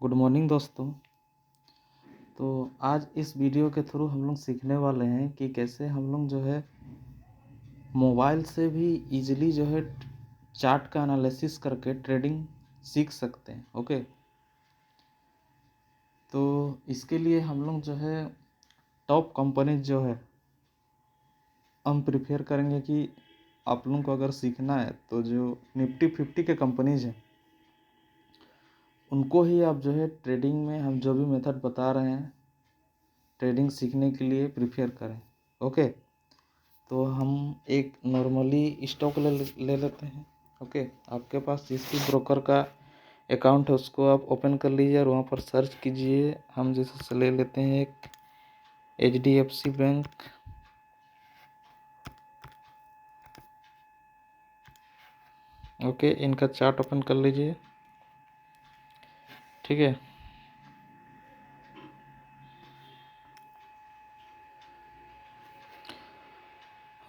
Good morning दोस्तों। तो आज इस वीडियो के थ्रू हम लोग सीखने वाले हैं कि कैसे हम लोग जो है मोबाइल से भी इजीली जो है चार्ट का एनालिसिस करके ट्रेडिंग सीख सकते हैं। ओके, तो इसके लिए हम लोग जो है टॉप कंपनीज जो है हम प्रिफेयर करेंगे कि आप लोगों को अगर सीखना है तो जो निफ्टी 50 के कंपनीज हैं उनको ही आप जो है ट्रेडिंग में हम जो भी मेथड बता रहे हैं ट्रेडिंग सीखने के लिए प्रिफेयर करें। ओके, तो हम एक नॉर्मली स्टॉक ले लेते हैं। ओके, आपके पास जिस भी ब्रोकर का अकाउंट है उसको आप ओपन कर लीजिए और वहाँ पर सर्च कीजिए। हम जैसे से ले लेते हैं एक HDFC बैंक। ओके, इनका चार्ट ओपन कर लीजिए। ठीक है,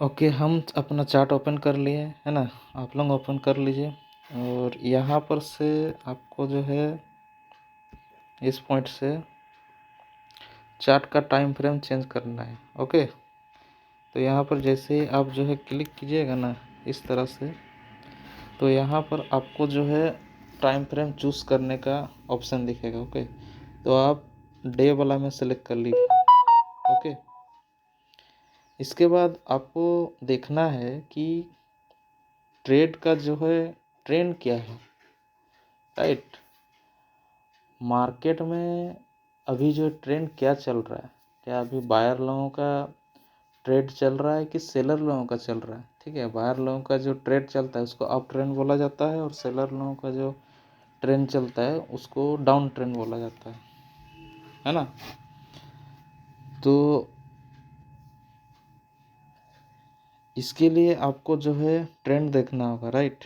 ओके, हम अपना चार्ट ओपन कर लिए है ना। आप लोग ओपन कर लीजिए और यहाँ पर से आपको जो है इस पॉइंट से चार्ट का टाइम फ्रेम चेंज करना है। ओके, तो यहाँ पर जैसे ही आप जो है क्लिक कीजिएगा ना इस तरह से, तो यहाँ पर आपको जो है टाइम फ्रेम चूज़ करने का ऑप्शन दिखेगा। ओके, तो आप डे वाला में सेलेक्ट कर लीजिए। ओके, इसके बाद आपको देखना है कि ट्रेड का जो है ट्रेंड क्या है। राइट, मार्केट में अभी जो ट्रेंड क्या चल रहा है, क्या अभी बायर लोगों का ट्रेड चल रहा है कि सेलर लोगों का चल रहा है। ठीक है, बायर लोगों का जो ट्रेड चलता है उसको अप ट्रेंड बोला जाता है और सेलर लोगों का जो ट्रेंड चलता है उसको डाउन ट्रेंड बोला जाता है ना। तो इसके लिए आपको जो है ट्रेंड देखना होगा। राइट,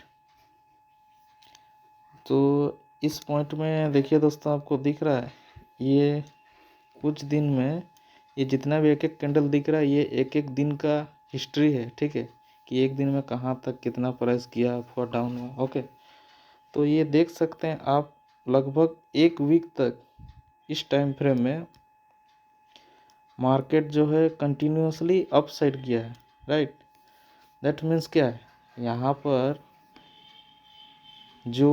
तो इस पॉइंट में देखिए दोस्तों, आपको दिख रहा है ये कुछ दिन में ये जितना भी एक एक कैंडल दिख रहा है ये एक एक दिन का हिस्ट्री है। ठीक है, कि एक दिन में कहाँ तक कितना प्राइस किया, अप हुआ, डाउन हुआ। ओके, तो ये देख सकते हैं आप लगभग एक वीक तक इस टाइम फ्रेम में मार्केट जो है कंटिन्यूसली अप साइड किया है। राइट, दैट मीन्स क्या है, यहाँ पर जो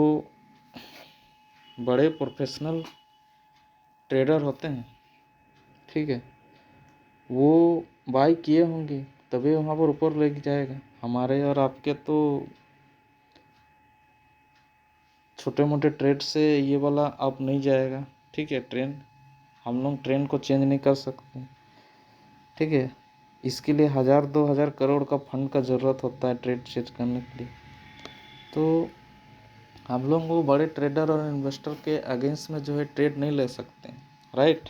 बड़े प्रोफेशनल ट्रेडर होते हैं, ठीक है, वो बाई किए होंगे तभी वहाँ पर ऊपर लेके जाएगा। हमारे और आपके तो छोटे मोटे ट्रेड से ये वाला अप नहीं जाएगा। ठीक है, ट्रेंड हम लोग ट्रेंड को चेंज नहीं कर सकते। ठीक है, इसके लिए 1000-2000 करोड़ का फंड का ज़रूरत होता है ट्रेड चेंज करने के लिए। तो हम लोग वो बड़े ट्रेडर और इन्वेस्टर के अगेंस्ट में जो है ट्रेड नहीं ले सकते। राइट,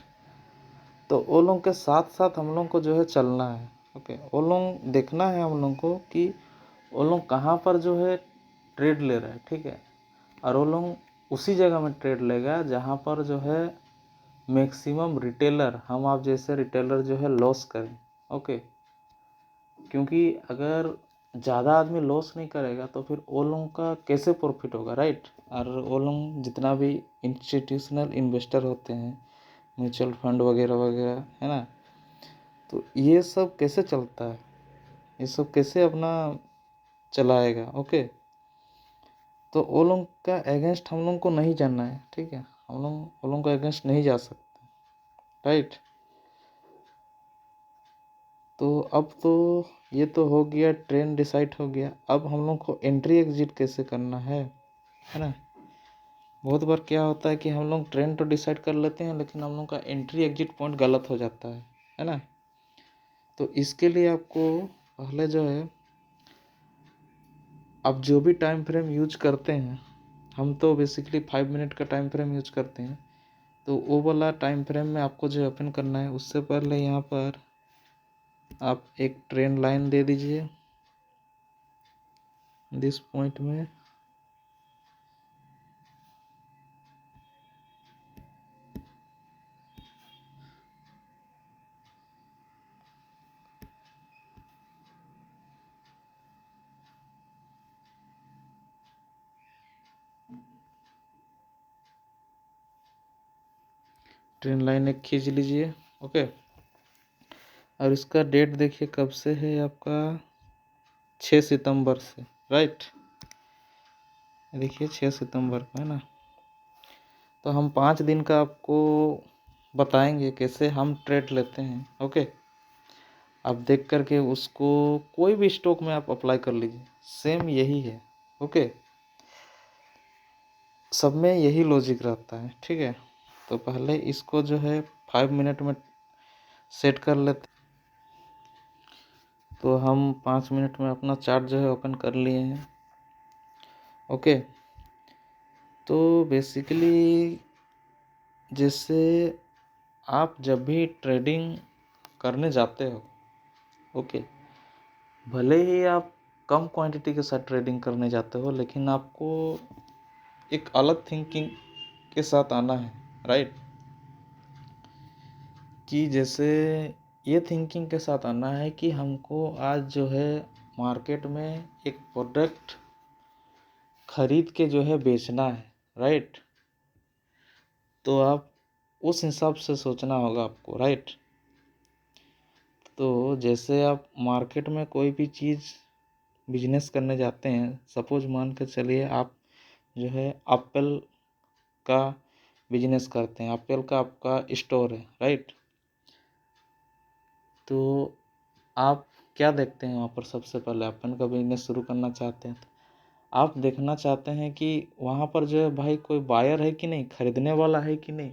तो वो लोग के साथ साथ हम लोग को जो है चलना है। ओके, वो लोग देखना है हम लोग को कि वो लोग कहाँ पर जो है ट्रेड ले रहे हैं। ठीक है, और वो लोग उसी जगह में ट्रेड लेगा जहाँ पर जो है मैक्सिमम रिटेलर, हम आप जैसे रिटेलर जो है लॉस करें। ओके, क्योंकि अगर ज़्यादा आदमी लॉस नहीं करेगा तो फिर वो लोगों का कैसे प्रॉफिट होगा। राइट, और वो लोग जितना भी इंस्टीट्यूशनल इन्वेस्टर होते हैं, म्यूचुअल फंड वगैरह वगैरह, है ना, तो ये सब कैसे चलता है, ये सब कैसे अपना चलाएगा। ओके, तो वो लोग का अगेंस्ट हम लोग को नहीं जाना है। ठीक है, हम लोग वो लोग का अगेंस्ट नहीं जा सकते। राइट, तो अब तो ये तो हो गया, ट्रेंड डिसाइड हो गया। अब हम लोग को एंट्री एग्जिट कैसे करना है ना। बहुत बार क्या होता है कि हम लोग ट्रेंड तो डिसाइड कर लेते हैं लेकिन हम लोग का एंट्री एग्जिट पॉइंट गलत हो जाता है ना। तो इसके लिए आपको पहले जो है आप जो भी टाइम फ्रेम यूज करते हैं, हम तो बेसिकली 5 मिनट का टाइम फ्रेम यूज करते हैं, तो वो वाला टाइम फ्रेम में आपको जो ओपन करना है उससे पहले यहाँ पर आप एक ट्रेंड लाइन दे दीजिए दिस पॉइंट में। ट्रेन लाइन एक खींच लीजिए। ओके, और इसका डेट देखिए कब से है आपका, 6 सितंबर से, राइट। देखिए 6 सितंबर को है ना। तो हम 5 दिन का आपको बताएंगे कैसे हम ट्रेड लेते हैं। ओके, आप देख करके उसको कोई भी स्टॉक में आप अप्लाई कर लीजिए, सेम यही है। ओके, सब में यही लॉजिक रहता है, ठीक है। तो पहले इसको जो है 5 मिनट में सेट कर लेते। तो हम 5 मिनट में अपना चार्ट जो है ओपन कर लिए हैं। ओके, तो बेसिकली जैसे आप जब भी ट्रेडिंग करने जाते हो, ओके, भले ही आप कम क्वांटिटी के साथ ट्रेडिंग करने जाते हो, लेकिन आपको एक अलग थिंकिंग के साथ आना है, राइट। कि जैसे ये थिंकिंग के साथ आना है कि हमको आज जो है मार्केट में एक प्रोडक्ट खरीद के जो है बेचना है, राइट। तो आप उस हिसाब से सोचना होगा आपको, राइट। तो जैसे आप मार्केट में कोई भी चीज़ बिजनेस करने जाते हैं, सपोज मान के चलिए आप जो है एप्पल का बिजनेस करते हैं, एप्पल का आपका स्टोर है, राइट। तो आप क्या देखते हैं वहाँ पर, सबसे पहले एप्पल का बिजनेस शुरू करना चाहते हैं तो आप देखना चाहते हैं कि वहाँ पर जो है भाई कोई बायर है कि नहीं, खरीदने वाला है कि नहीं,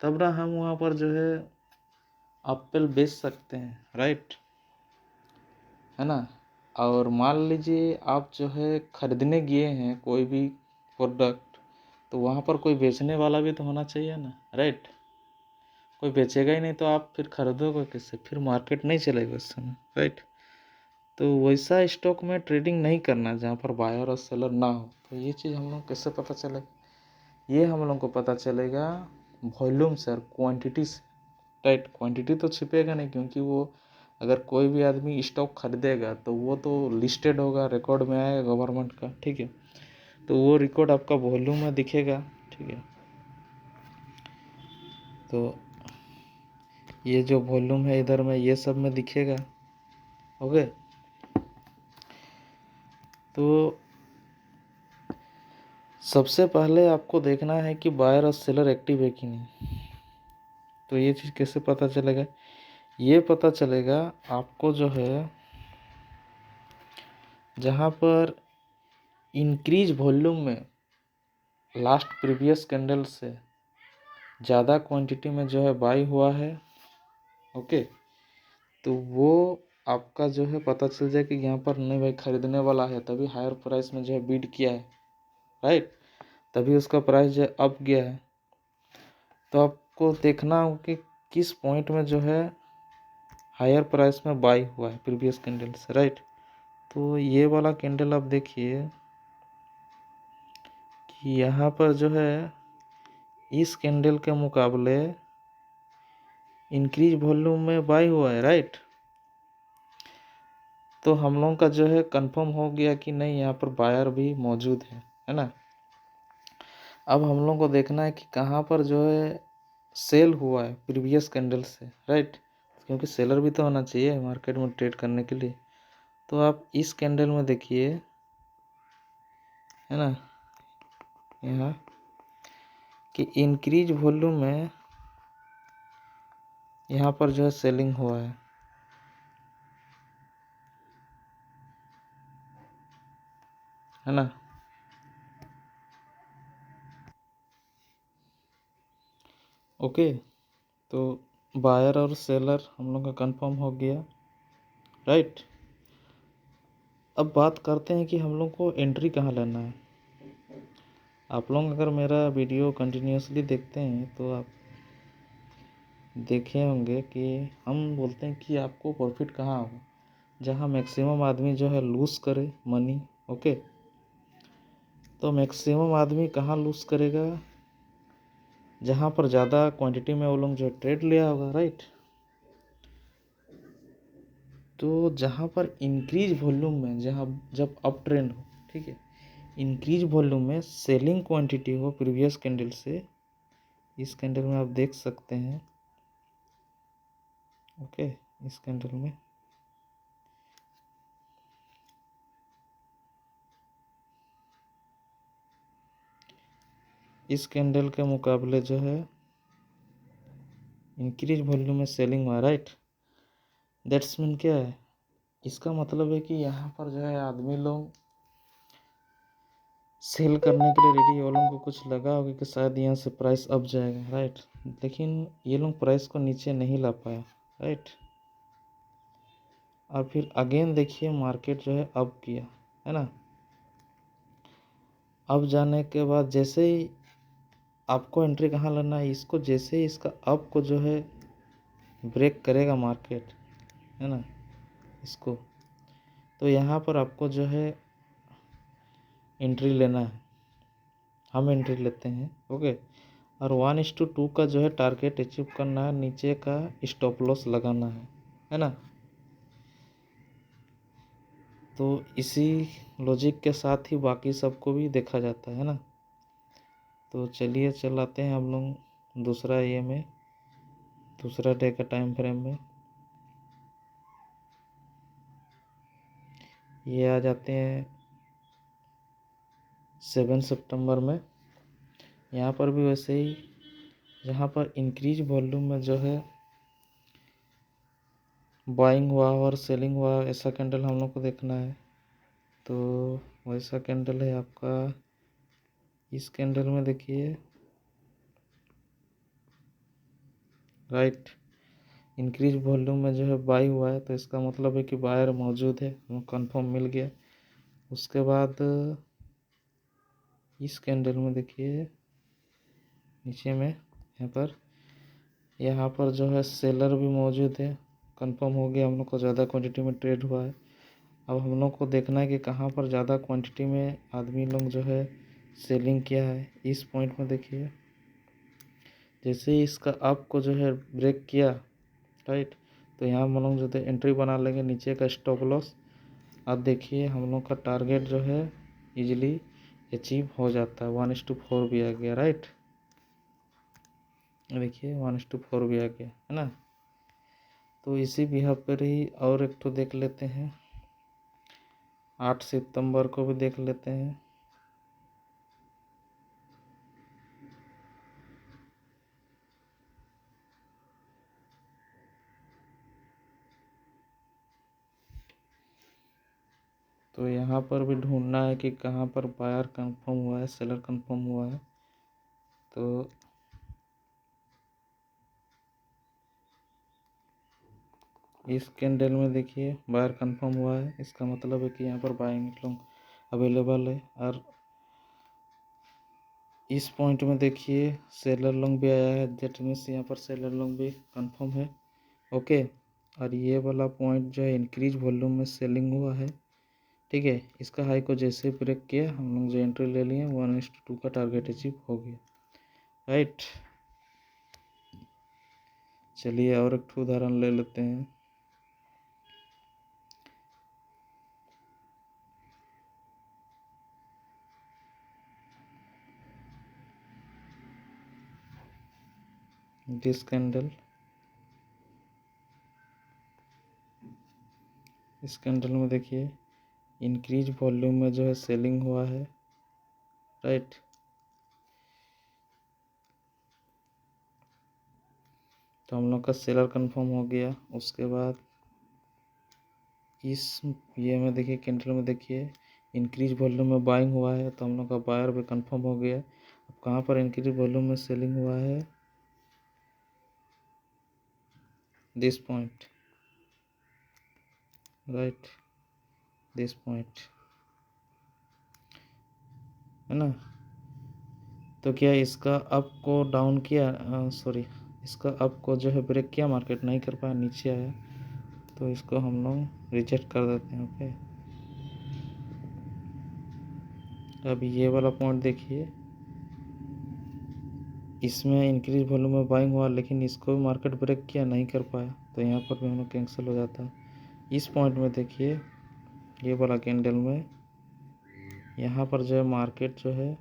तब ना हम वहाँ पर जो है एप्पल बेच सकते हैं, राइट, है ना। और मान लीजिए आप जो है खरीदने गए हैं कोई भी प्रोडक्ट, तो वहाँ पर कोई बेचने वाला भी तो होना चाहिए ना, राइट। कोई बेचेगा ही नहीं तो आप फिर खरीदोगे किससे, फिर मार्केट नहीं चलेगा उस समय, राइट। तो वैसा स्टॉक में ट्रेडिंग नहीं करना जहाँ पर बायर और सेलर ना हो। तो ये चीज़ हम लोग कैसे पता चलेगा, ये हम लोग को पता चलेगा वॉल्यूम से और क्वांटिटी से, राइट। क्वांटिटी तो छिपेगा नहीं, क्योंकि वो अगर कोई भी आदमी स्टॉक खरीदेगा तो वो तो लिस्टेड होगा, रिकॉर्ड में आएगा गवर्नमेंट का, ठीक है। तो वो रिकॉर्ड आपका वॉल्यूम में दिखेगा, ठीक है। तो ये जो वॉल्यूम है इधर में ये सब में दिखेगा। ओके, तो सबसे पहले आपको देखना है कि बायर और सेलर एक्टिव है कि नहीं। तो ये चीज़ कैसे पता चलेगा, ये पता चलेगा आपको जो है जहाँ पर इंक्रीज वॉल्यूम में लास्ट प्रीवियस कैंडल से ज़्यादा क्वांटिटी में जो है बाई हुआ है, ओके। तो वो आपका जो है पता चल जाए कि यहाँ पर नहीं भाई खरीदने वाला है, तभी हायर प्राइस में जो है बीड किया है, राइट। तभी उसका प्राइस जो है अप गया है। तो आपको देखना हो कि किस पॉइंट में जो है हायर प्राइस में बाई हुआ है प्रीवियस कैंडल से, राइट। तो ये वाला कैंडल आप देखिए कि यहाँ पर जो है इस कैंडल के मुकाबले इंक्रीज वॉल्यूम में बाई हुआ है, राइट। तो हम लोग का जो है कंफर्म हो गया कि नहीं यहाँ पर बायर भी मौजूद है ना। अब हम लोग को देखना है कि कहाँ पर जो है सेल हुआ है प्रीवियस कैंडल से, राइट। क्योंकि सेलर भी तो होना चाहिए मार्केट में ट्रेड करने के लिए। तो आप इस कैंडल में देखिए, है ना, यहाँ कि इंक्रीज वॉल्यूम में यहाँ पर जो है सेलिंग हुआ है ना। ओके, तो बायर और सेलर हम लोग का कंफर्म हो गया, राइट। अब बात करते हैं कि हम लोग को एंट्री कहाँ लेना है। आप लोग अगर मेरा वीडियो कंटिन्यूसली देखते हैं तो आप देखे होंगे कि हम बोलते हैं कि आपको प्रॉफिट कहाँ होगा, जहाँ मैक्सिमम आदमी जो है लूज़ करे मनी, ओके। तो मैक्सिमम आदमी कहाँ लूज़ करेगा, जहाँ पर ज़्यादा क्वांटिटी में वो लोग जो ट्रेड लिया होगा, राइट। तो जहाँ पर इंक्रीज वॉल्यूम में, जहाँ जब अप ट्रेंड हो, ठीक है, इंक्रीज वॉल्यूम में सेलिंग क्वांटिटी हो प्रीवियस कैंडल से, इस कैंडल में आप देख सकते हैं। ओके, इस कैंडल में इस कैंडल के मुकाबले जो है इंक्रीज वॉल्यूम में सेलिंग हुआ, राइट। दैट्स मीन क्या है, इसका मतलब है कि यहाँ पर जो है आदमी लोग सेल करने के लिए रेडी, वो लोगों को कुछ लगा होगा कि शायद यहाँ से प्राइस अप जाएगा, राइट। लेकिन ये लोग प्राइस को नीचे नहीं ला पाया, राइट। और फिर अगेन देखिए मार्केट जो है अप किया, है ना। अब जाने के बाद जैसे ही आपको एंट्री कहाँ लेना है, इसको जैसे ही इसका अप को जो है ब्रेक करेगा मार्केट, है ना, इसको, तो यहाँ पर आपको जो है एंट्री लेना है। हम एंट्री लेते हैं, ओके। और 1:2 का जो है टारगेट अचीव करना है, नीचे का स्टॉप लॉस लगाना है ना। तो इसी लॉजिक के साथ ही बाकी सबको भी देखा जाता है ना। तो चलिए चलाते हैं हम लोग दूसरा ये में, दूसरा डे का टाइम फ्रेम में। ये आ जाते हैं 7 सितंबर में। यहाँ पर भी वैसे ही, जहाँ पर इंक्रीज वॉल्यूम में जो है बाइंग हुआ और सेलिंग हुआ, ऐसा कैंडल हम लोग को देखना है। तो वैसा कैंडल है आपका, इस कैंडल में देखिए, राइट। इंक्रीज वॉल्यूम में जो है बाई हुआ है, तो इसका मतलब है कि बायर मौजूद है, कंफर्म मिल गया। उसके बाद इस कैंडल में देखिए नीचे में, यहाँ पर जो है सेलर भी मौजूद है, कंफर्म हो गया, हम लोग को ज़्यादा क्वांटिटी में ट्रेड हुआ है। अब हम लोग को देखना है कि कहाँ पर ज़्यादा क्वांटिटी में आदमी लोग जो है सेलिंग किया है। इस पॉइंट में देखिए, जैसे ही इसका अप को जो है ब्रेक किया, राइट, तो यहाँ हम लोग जो है एंट्री बना लेंगे, नीचे का स्टॉप लॉस। अब देखिए हम लोग का टारगेट जो है इजीली अचीव हो जाता है, 1:4 भी आ गया, राइट। देखिए 1:4 भी आ गया, है ना। तो इसी बिहाफ पर ही और एक तो देख लेते हैं, 8 सितंबर को भी देख लेते हैं। तो यहाँ पर भी ढूंढना है कि कहाँ पर बायर कंफर्म हुआ है, सेलर कंफर्म हुआ है। तो इस कैंडल में देखिए बायर कंफर्म हुआ है, इसका मतलब है कि यहाँ पर बाइंग लोग अवेलेबल है। और इस पॉइंट में देखिए सेलर लोग भी आया है, दैट मीन्स यहाँ पर सेलर लोग भी कंफर्म है, ओके। और ये वाला पॉइंट जो है इंक्रीज वॉल्यूम में सेलिंग हुआ है, ठीक है। इसका हाई को जैसे ब्रेक किया, हम लोग जो एंट्री ले लिए, 1:2 का टारगेट अचीव हो गया, राइट। चलिए और एक उदाहरण ले लेते हैं। दिस कैंडल, इस कैंडल में देखिए इंक्रीज वॉल्यूम में जो है सेलिंग हुआ है, राइट। तो हम लोग का सेलर कंफर्म हो गया। उसके बाद इस ये में देखिए कैंडल में देखिए इंक्रीज वॉल्यूम में बाइंग हुआ है, तो हम लोग का बायर भी कंफर्म हो गया। अब कहाँ पर इंक्रीज वॉल्यूम में सेलिंग हुआ है, this point, right, this point, है ना। तो क्या इसका अप को डाउन किया, सॉरी, इसका अप को जो है ब्रेक किया, मार्केट नहीं कर पाया, नीचे आया, तो इसको हम लोग रिजेक्ट कर देते हैं, ओके। अब ये वाला पॉइंट देखिए, इसमें इंक्रीज वॉल्यूम में बाइंग हुआ, लेकिन इसको भी मार्केट ब्रेक किया, नहीं कर पाया, तो यहाँ पर भी हम लोग कैंसिल हो जाता है। इस पॉइंट में देखिए ये वाला कैंडल में, यहाँ पर जो है मार्केट जो है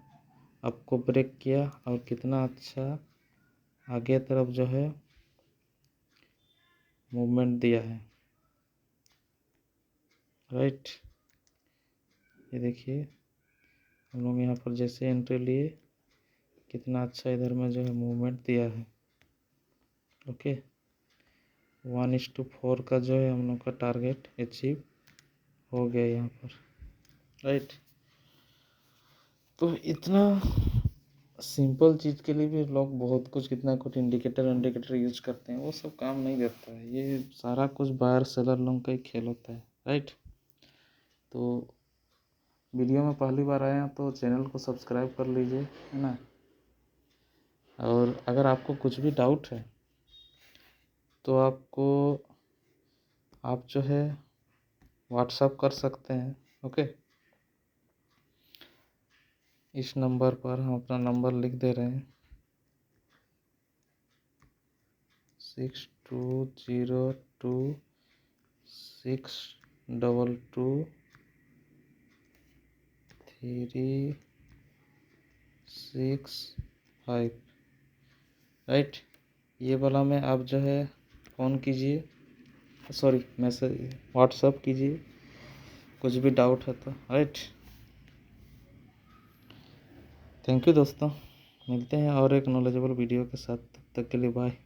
आपको ब्रेक किया, और कितना अच्छा आगे तरफ जो है मूवमेंट दिया है, राइट। ये देखिए हम लोग यहाँ पर जैसे एंट्री लिए, कितना अच्छा इधर में जो है मूवमेंट दिया है। ओके, 1:4 का जो है हम लोग का टारगेट अचीव हो गया यहाँ पर, राइट। तो इतना सिंपल चीज़ के लिए भी लोग बहुत कुछ, कितना कुछ इंडिकेटर यूज करते हैं, वो सब काम नहीं करता है। ये सारा कुछ बायर सेलर लोगों का ही खेल होता है, राइट। तो वीडियो में पहली बार आए हैं तो चैनल को सब्सक्राइब कर लीजिए, है ना। और अगर आपको कुछ भी डाउट है तो आप जो है व्हाट्सअप कर सकते हैं, ओके। इस नंबर पर हम अपना नंबर लिख दे रहे हैं, 6202623665, राइट। ये वाला में आप जो है फ़ोन कीजिए, सॉरी मैसेज व्हाट्सअप कीजिए, कुछ भी डाउट है तो, राइट। थैंक यू दोस्तों, मिलते हैं और एक नॉलेजेबल वीडियो के साथ, तब तक के लिए बाय।